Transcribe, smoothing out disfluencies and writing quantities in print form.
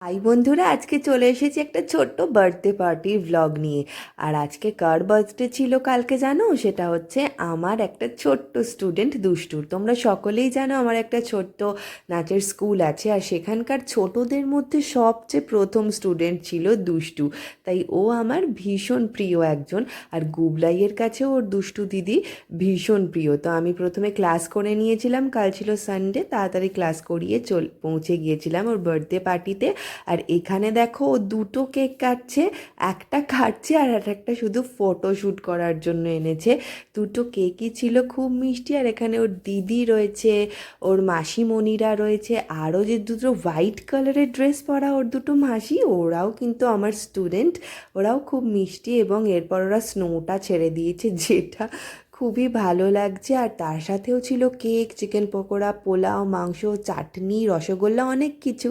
High বন্ধুরা, আজকে চলে এসেছি একটা ছোট্ট বার্থডে পার্টির ভ্লগ নিয়ে। আর আজকে কার বার্থডে ছিল কালকে জানো? সেটা হচ্ছে আমার একটা ছোট্ট স্টুডেন্ট দুষ্টুর। তোমরা সকলেই জানো আমার একটা ছোট্ট নাচের স্কুল আছে, আর সেখানকার ছোটদের মধ্যে সবচেয়ে প্রথম স্টুডেন্ট ছিল দুষ্টু। তাই ও আমার ভীষণ প্রিয় একজন। আর গুবলাইয়ের কাছে ওর দুষ্টু দিদি ভীষণ প্রিয়। তো আমি প্রথমে ক্লাস করে নিয়েছিলাম, কাল ছিল সানডে, তাড়াতাড়ি ক্লাস করিয়ে পৌঁছে গিয়েছিলাম ওর বার্থডে পার্টিতে। আর এখানে দেখো ও দুটো কেক কাটছে, একটা কাটছে আর একটা শুধু ফটোশ্যুট করার জন্য এনেছে। দুটো কেকই ছিল খুব মিষ্টি। আর এখানে ওর দিদি রয়েছে, ওর মাসিমণিরা রয়েছে, আরও যে দুটো হোয়াইট কালারের ড্রেস পরা ওর দুটো মাসি, ওরাও কিন্তু আমার স্টুডেন্ট। ওরাও খুব মিষ্টি। এবং এরপর ওরা স্নোটা ছেড়ে দিয়েছে, যেটা খুবই ভালো লাগছে। আর তার সাথেও ছিল কেক, চিকেন পকোড়া, পোলাও, মাংস, চাটনি, রসগোল্লা, অনেক কিছু।